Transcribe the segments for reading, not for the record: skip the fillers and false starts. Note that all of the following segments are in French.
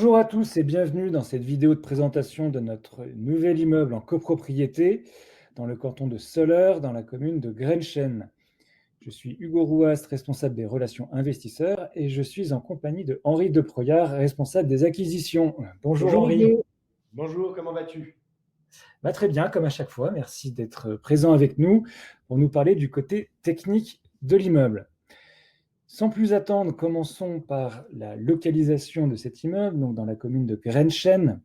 Bonjour à tous et bienvenue dans cette vidéo de présentation de notre nouvel immeuble en copropriété dans le canton de Soleure, dans la commune de Grenchen. Je suis Hugo Rouast, responsable des relations investisseurs, et je suis en compagnie de Henri Deproyard, responsable des acquisitions. Bonjour Henri. Hugo. Bonjour, comment vas-tu? Très bien, comme à chaque fois. Merci d'être présent avec nous pour nous parler du côté technique de l'immeuble. Sans plus attendre, commençons par la localisation de cet immeuble, donc dans la commune de Grenchen,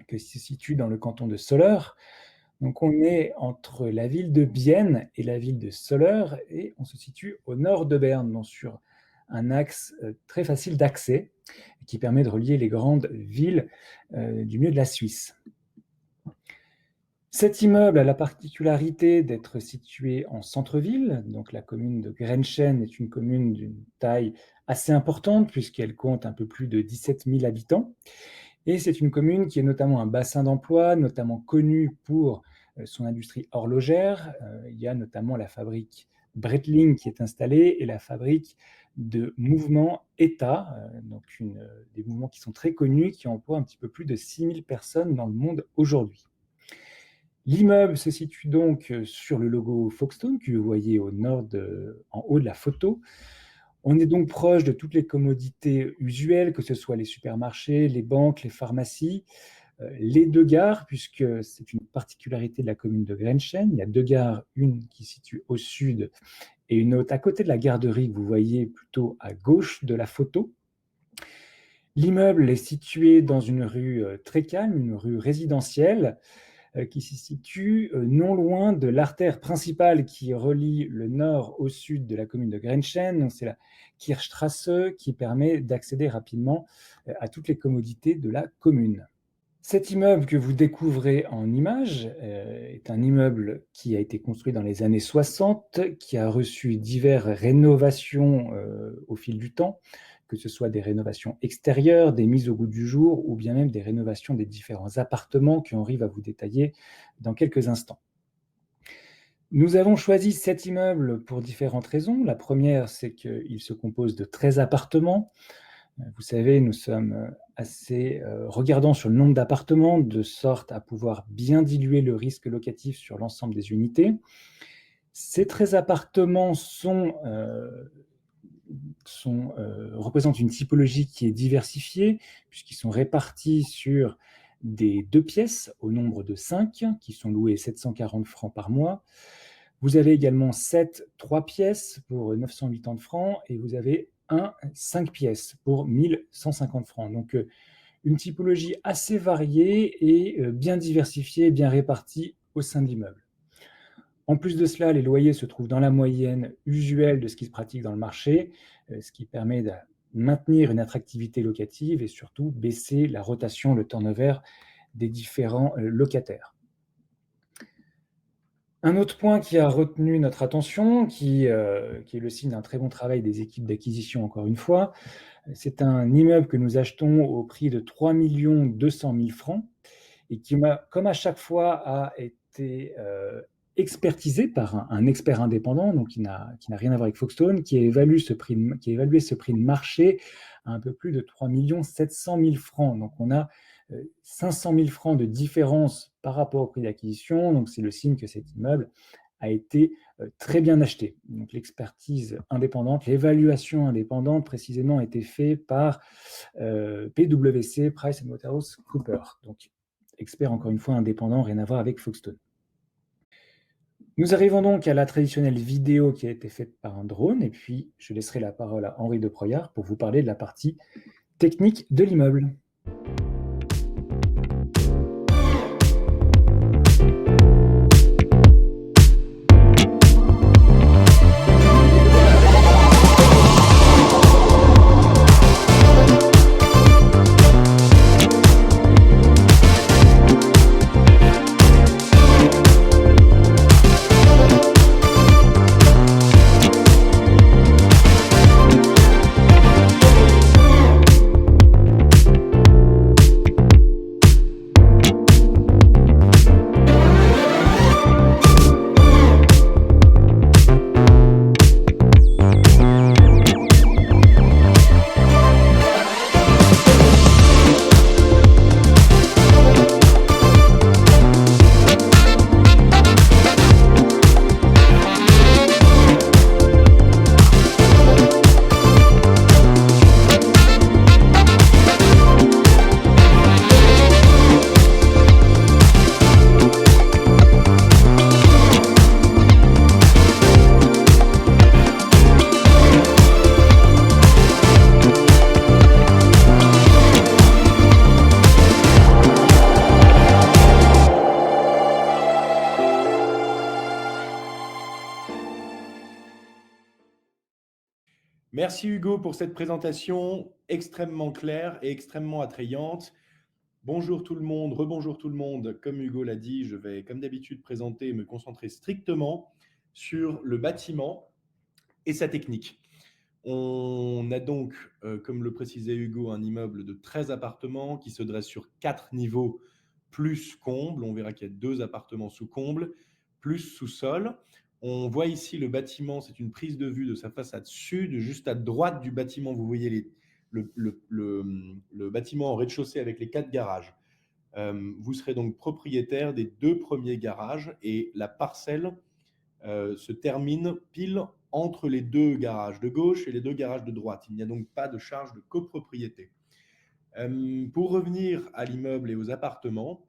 qui se situe dans le canton de Soleure. Donc on est entre la ville de Bienne et la ville de Soleure, et on se situe au nord de Berne, donc sur un axe très facile d'accès, qui permet de relier les grandes villes du milieu de la Suisse. Cet immeuble a la particularité d'être situé en centre-ville. Donc la commune de Grenchen est une commune d'une taille assez importante puisqu'elle compte un peu plus de 17 000 habitants. Et c'est une commune qui est notamment un bassin d'emploi, notamment connu pour son industrie horlogère. Il y a notamment la fabrique Breitling qui est installée et la fabrique de mouvements ETA, donc des mouvements qui sont très connus, qui emploient un petit peu plus de 6 000 personnes dans le monde aujourd'hui. L'immeuble se situe donc sur le logo Folkestone que vous voyez en haut de la photo. On est donc proche de toutes les commodités usuelles, que ce soit les supermarchés, les banques, les pharmacies, les deux gares, puisque c'est une particularité de la commune de Grenchen. Il y a deux gares, une qui se situe au sud et une autre à côté de la garderie que vous voyez plutôt à gauche de la photo. L'immeuble est situé dans une rue très calme, une rue résidentielle, qui se situe non loin de l'artère principale qui relie le nord au sud de la commune de Grenchen. Donc c'est la Kirchstrasse qui permet d'accéder rapidement à toutes les commodités de la commune. Cet immeuble que vous découvrez en images est un immeuble qui a été construit dans les années 60, qui a reçu diverses rénovations au fil du temps, que ce soit des rénovations extérieures, des mises au goût du jour, ou bien même des rénovations des différents appartements qu'Henri va vous détailler dans quelques instants. Nous avons choisi cet immeuble pour différentes raisons. La première, c'est qu'il se compose de 13 appartements. Vous savez, nous sommes assez regardants sur le nombre d'appartements, de sorte à pouvoir bien diluer le risque locatif sur l'ensemble des unités. Ces 13 appartements représentent une typologie qui est diversifiée, puisqu'ils sont répartis sur des 2 pièces au nombre de 5, qui sont louées 740 francs par mois. Vous avez également 7 3 pièces pour 980 francs, et vous avez 5 pièces pour 1150 francs. Donc une typologie assez variée et bien diversifiée, bien répartie au sein de l'immeuble. En plus de cela, les loyers se trouvent dans la moyenne usuelle de ce qui se pratique dans le marché, ce qui permet de maintenir une attractivité locative et surtout baisser la rotation, le turnover des différents locataires. Un autre point qui a retenu notre attention, qui est le signe d'un très bon travail des équipes d'acquisition, encore une fois, c'est un immeuble que nous achetons au prix de 3 200 000 francs et qui, comme à chaque fois, a été expertisé par un expert indépendant, donc qui n'a rien à voir avec Folkestone, qui a évalué ce prix de marché à un peu plus de 3 700 000 francs. Donc on a 500 000 francs de différence par rapport au prix d'acquisition, donc c'est le signe que cet immeuble a été très bien acheté. Donc l'expertise indépendante, l'évaluation indépendante précisément a été faite par PwC, PricewaterhouseCoopers, donc expert encore une fois indépendant, rien à voir avec Folkestone. Nous arrivons donc à la traditionnelle vidéo qui a été faite par un drone, et puis je laisserai la parole à Henri Deproyard pour vous parler de la partie technique de l'immeuble. Merci Hugo pour cette présentation extrêmement claire et extrêmement attrayante. Bonjour tout le monde, rebonjour tout le monde. Comme Hugo l'a dit, je vais comme d'habitude présenter et me concentrer strictement sur le bâtiment et sa technique. On a donc, comme le précisait Hugo, un immeuble de 13 appartements qui se dresse sur 4 niveaux plus comble. On verra qu'il y a 2 appartements sous comble, plus sous-sol. On voit ici le bâtiment, c'est une prise de vue de sa façade sud. Juste à droite du bâtiment, vous voyez le bâtiment en rez-de-chaussée avec les 4 garages. Vous serez donc propriétaire des 2 premiers garages et la parcelle se termine pile entre les 2 garages de gauche et les 2 garages de droite. Il n'y a donc pas de charge de copropriété. Pour revenir à l'immeuble et aux appartements,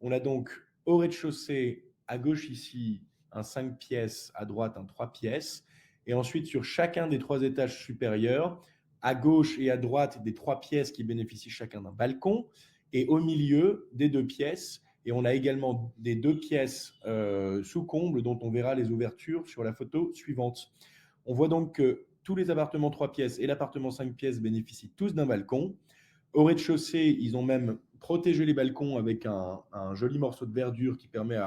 on a donc au rez-de-chaussée, à gauche ici, un 5 pièces, à droite un 3 pièces. Et ensuite, sur chacun des 3 étages supérieurs, à gauche et à droite, des 3 pièces qui bénéficient chacun d'un balcon. Et au milieu, des 2 pièces. Et on a également des 2 pièces sous comble dont on verra les ouvertures sur la photo suivante. On voit donc que tous les appartements 3 pièces et l'appartement 5 pièces bénéficient tous d'un balcon. Au rez-de-chaussée, ils ont même protégé les balcons avec un joli morceau de verdure qui permet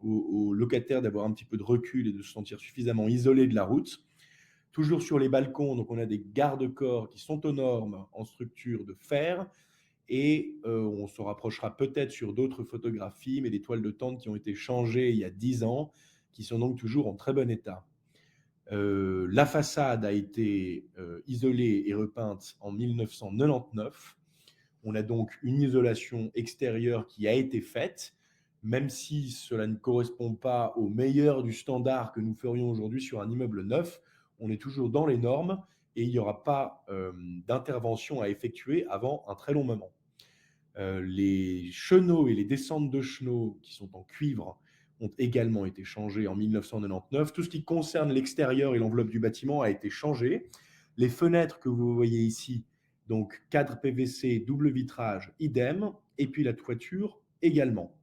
aux locataires d'avoir un petit peu de recul et de se sentir suffisamment isolés de la route. Toujours sur les balcons, donc on a des garde-corps qui sont aux normes en structure de fer. Et on se rapprochera peut-être sur d'autres photographies, mais des toiles de tente qui ont été changées il y a 10 ans, qui sont donc toujours en très bon état. La façade a été isolée et repeinte en 1999. On a donc une isolation extérieure qui a été faite, même si cela ne correspond pas au meilleur du standard que nous ferions aujourd'hui sur un immeuble neuf. On est toujours dans les normes et il n'y aura pas d'intervention à effectuer avant un très long moment. Les chenaux et les descentes de chenaux qui sont en cuivre ont également été changés en 1999. Tout ce qui concerne l'extérieur et l'enveloppe du bâtiment a été changé. Les fenêtres que vous voyez ici, donc cadre PVC, double vitrage, idem, et puis la toiture également.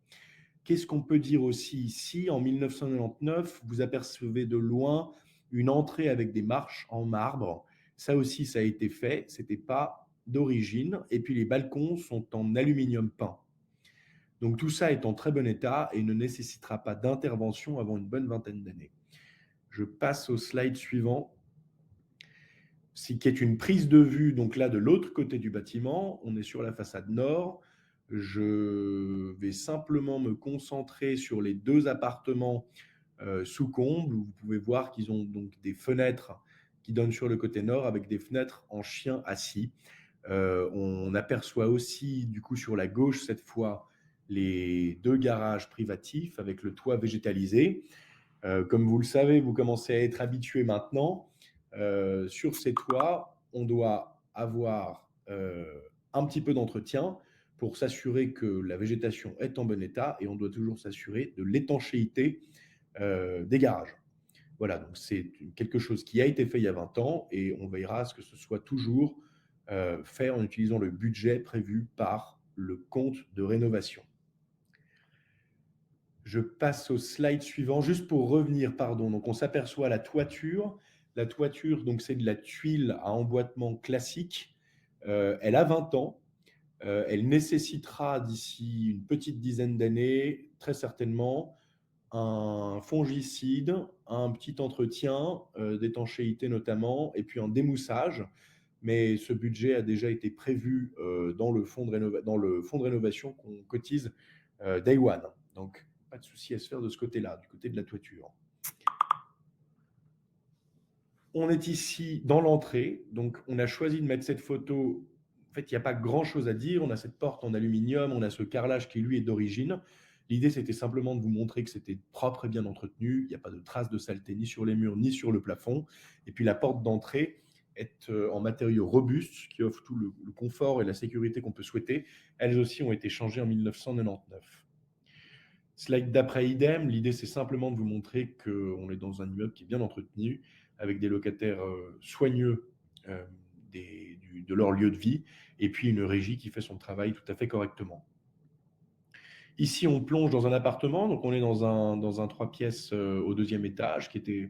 Qu'est-ce qu'on peut dire aussi ici? En 1999, vous apercevez de loin une entrée avec des marches en marbre. Ça aussi, ça a été fait. Ce n'était pas d'origine. Et puis les balcons sont en aluminium peint. Donc tout ça est en très bon état et ne nécessitera pas d'intervention avant une bonne vingtaine d'années. Je passe au slide suivant, qui est une prise de vue, donc là de l'autre côté du bâtiment. On est sur la façade nord. Je vais simplement me concentrer sur les 2 appartements sous comble, où vous pouvez voir qu'ils ont donc des fenêtres qui donnent sur le côté nord avec des fenêtres en chien assis. On aperçoit aussi du coup sur la gauche cette fois les 2 garages privatifs avec le toit végétalisé. Comme vous le savez, vous commencez à être habitué maintenant. Sur ces toits, on doit avoir un petit peu d'entretien pour s'assurer que la végétation est en bon état et on doit toujours s'assurer de l'étanchéité des garages. Voilà, donc c'est quelque chose qui a été fait il y a 20 ans et on veillera à ce que ce soit toujours fait en utilisant le budget prévu par le compte de rénovation. Je passe au slide suivant, juste pour revenir, pardon. Donc, on s'aperçoit la toiture. La toiture, donc, c'est de la tuile à emboîtement classique. Elle a 20 ans. Elle nécessitera d'ici une petite dizaine d'années, très certainement, un fongicide, un petit entretien d'étanchéité notamment, et puis un démoussage. Mais ce budget a déjà été prévu dans le fonds de rénovation qu'on cotise Day One. Donc, pas de souci à se faire de ce côté-là, du côté de la toiture. On est ici dans l'entrée, donc on a choisi de mettre cette photo. En fait, il n'y a pas grand-chose à dire. On a cette porte en aluminium, on a ce carrelage qui, lui, est d'origine. L'idée, c'était simplement de vous montrer que c'était propre et bien entretenu. Il n'y a pas de traces de saleté ni sur les murs, ni sur le plafond. Et puis, la porte d'entrée est en matériaux robustes qui offrent tout le confort et la sécurité qu'on peut souhaiter. Elles aussi ont été changées en 1999. Slide d'après idem, l'idée c'est simplement de vous montrer qu'on est dans un immeuble qui est bien entretenu, avec des locataires soigneux de leur lieu de vie, et puis une régie qui fait son travail tout à fait correctement. Ici, on plonge dans un appartement, donc on est dans un 3 pièces au 2e étage, qui était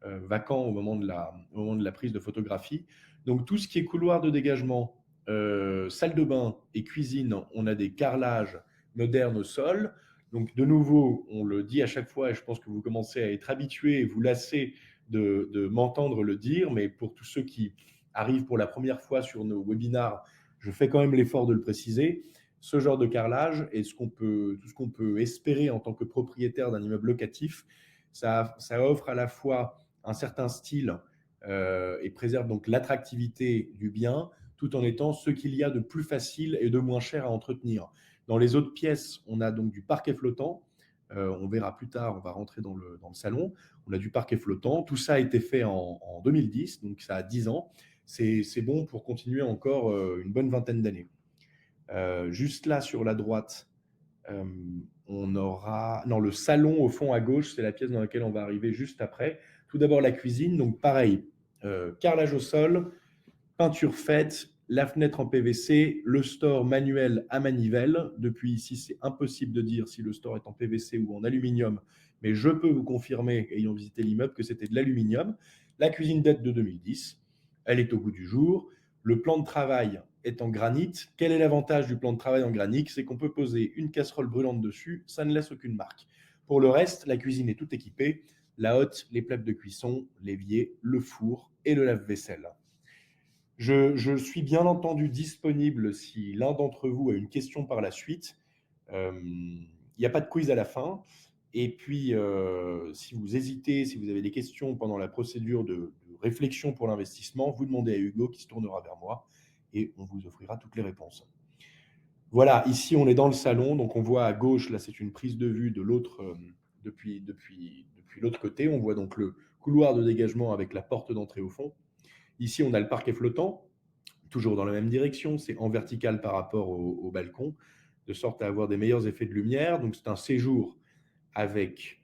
vacant au moment de la prise de photographie. Donc tout ce qui est couloir de dégagement, salle de bain et cuisine, on a des carrelages modernes au sol. Donc de nouveau, on le dit à chaque fois, et je pense que vous commencez à être habitués et vous lassez de m'entendre le dire, mais pour tous ceux qui arrivent pour la première fois sur nos webinars, je fais quand même l'effort de le préciser. Ce genre de carrelage et tout ce qu'on peut espérer en tant que propriétaire d'un immeuble locatif, ça offre à la fois un certain style et préserve donc l'attractivité du bien, tout en étant ce qu'il y a de plus facile et de moins cher à entretenir. Dans les autres pièces, on a donc du parquet flottant. On verra plus tard, on va rentrer dans le salon. On a du parquet flottant. Tout ça a été fait en 2010, donc ça a 10 ans. C'est bon pour continuer encore une bonne vingtaine d'années. Juste là, sur la droite, on aura… Non, le salon au fond à gauche, c'est la pièce dans laquelle on va arriver juste après. Tout d'abord, la cuisine. Donc, pareil, carrelage au sol, peinture faite, la fenêtre en PVC, le store manuel à manivelle. Depuis ici, c'est impossible de dire si le store est en PVC ou en aluminium, mais je peux vous confirmer, ayant visité l'immeuble, que c'était de l'aluminium. La cuisine date de 2010. Elle est au goût du jour. Le plan de travail est en granit. Quel est l'avantage du plan de travail en granit? C'est qu'on peut poser une casserole brûlante dessus, ça ne laisse aucune marque. Pour le reste, la cuisine est toute équipée. La hotte, les plaques de cuisson, l'évier, le four et le lave-vaisselle. Je suis bien entendu disponible si l'un d'entre vous a une question par la suite. Il n'y a pas de quiz à la fin. Et puis, si vous hésitez, si vous avez des questions pendant la procédure de réflexion pour l'investissement, vous demandez à Hugo qui se tournera vers moi et on vous offrira toutes les réponses. Voilà, ici on est dans le salon, donc on voit à gauche, là c'est une prise de vue de l'autre, depuis l'autre côté. On voit donc le couloir de dégagement avec la porte d'entrée au fond. Ici on a le parquet flottant, toujours dans la même direction, c'est en vertical par rapport au balcon, de sorte à avoir des meilleurs effets de lumière. Donc c'est un séjour avec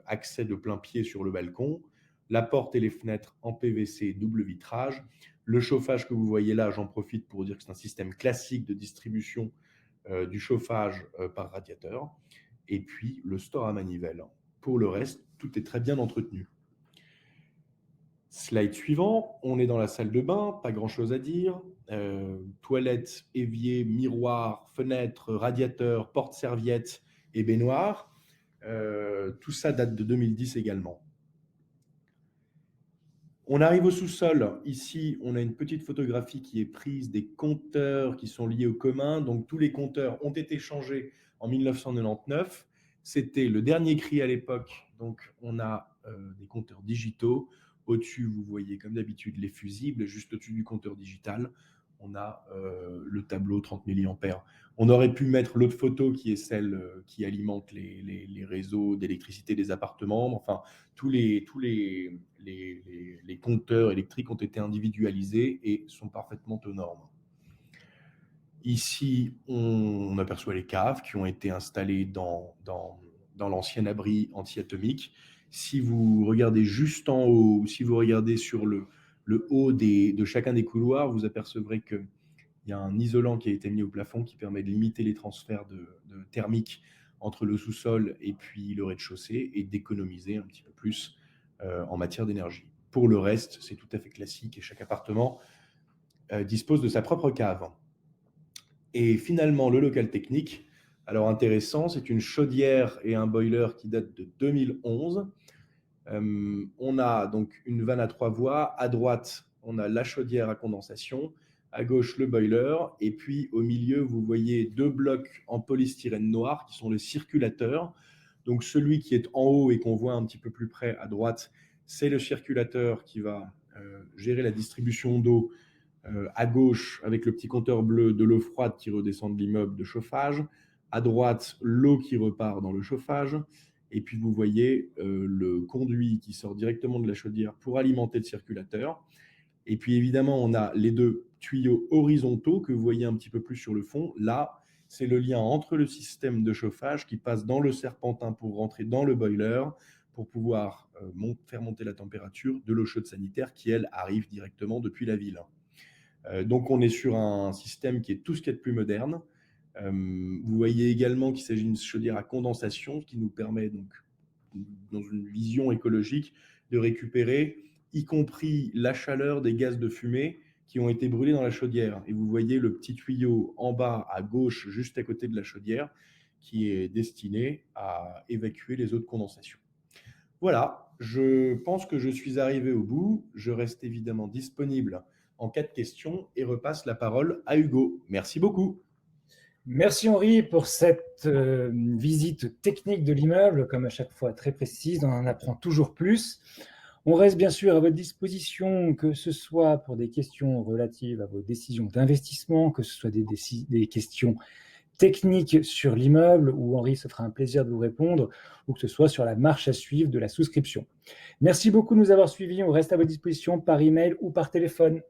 accès de plein pied sur le balcon, la porte et les fenêtres en PVC double vitrage. Le chauffage que vous voyez là, j'en profite pour dire que c'est un système classique de distribution du chauffage par radiateur. Et puis le store à manivelle. Pour le reste, tout est très bien entretenu. Slide suivant, on est dans la salle de bain, pas grand-chose à dire. Toilettes, évier, miroir, fenêtre, radiateur, porte-serviette et baignoire. Tout ça date de 2010 également. On arrive au sous-sol. Ici, on a une petite photographie qui est prise des compteurs qui sont liés au commun. Donc, tous les compteurs ont été changés en 1999. C'était le dernier cri à l'époque. Donc, on a des compteurs digitaux. Au-dessus, vous voyez comme d'habitude les fusibles. Juste au-dessus du compteur digital, on a le tableau 30 mA. On aurait pu mettre l'autre photo qui est celle qui alimente les réseaux d'électricité des appartements. Enfin, tous les compteurs électriques ont été individualisés et sont parfaitement aux normes. Ici, on aperçoit les caves qui ont été installées dans l'ancien abri anti-atomique. Si vous regardez juste en haut, ou si vous regardez sur le haut de chacun des couloirs, vous apercevrez qu'il y a un isolant qui a été mis au plafond qui permet de limiter les transferts de thermiques entre le sous-sol et puis le rez-de-chaussée et d'économiser un petit peu plus en matière d'énergie. Pour le reste, c'est tout à fait classique et chaque appartement dispose de sa propre cave. Et finalement, le local technique, alors intéressant, c'est une chaudière et un boiler qui datent de 2011. On a donc une vanne à 3 voies. À droite, on a la chaudière à condensation. À gauche, le boiler. Et puis, au milieu, vous voyez 2 blocs en polystyrène noir qui sont les circulateurs. Donc, celui qui est en haut et qu'on voit un petit peu plus près à droite, c'est le circulateur qui va gérer la distribution d'eau à gauche, avec le petit compteur bleu, de l'eau froide qui redescend de l'immeuble de chauffage. À droite, l'eau qui repart dans le chauffage. Et puis, vous voyez le conduit qui sort directement de la chaudière pour alimenter le circulateur. Et puis, évidemment, on a les 2 tuyaux horizontaux que vous voyez un petit peu plus sur le fond. Là, c'est le lien entre le système de chauffage qui passe dans le serpentin pour rentrer dans le boiler pour pouvoir faire monter la température de l'eau chaude sanitaire qui, elle, arrive directement depuis la ville. Donc, on est sur un système qui est tout ce qu'il y a de plus moderne. Vous voyez également qu'il s'agit d'une chaudière à condensation qui nous permet, donc, dans une vision écologique, de récupérer, y compris la chaleur des gaz de fumée qui ont été brûlés dans la chaudière. Et vous voyez le petit tuyau en bas à gauche, juste à côté de la chaudière, qui est destiné à évacuer les eaux de condensation. Voilà, je pense que je suis arrivé au bout. Je reste évidemment disponible en cas de questions et repasse la parole à Hugo. Merci beaucoup. Merci Henri pour cette visite technique de l'immeuble, comme à chaque fois très précise, on en apprend toujours plus. On reste bien sûr à votre disposition, que ce soit pour des questions relatives à vos décisions d'investissement, que ce soit des questions techniques sur l'immeuble, où Henri se fera un plaisir de vous répondre, ou que ce soit sur la marche à suivre de la souscription. Merci beaucoup de nous avoir suivis, on reste à votre disposition par email ou par téléphone.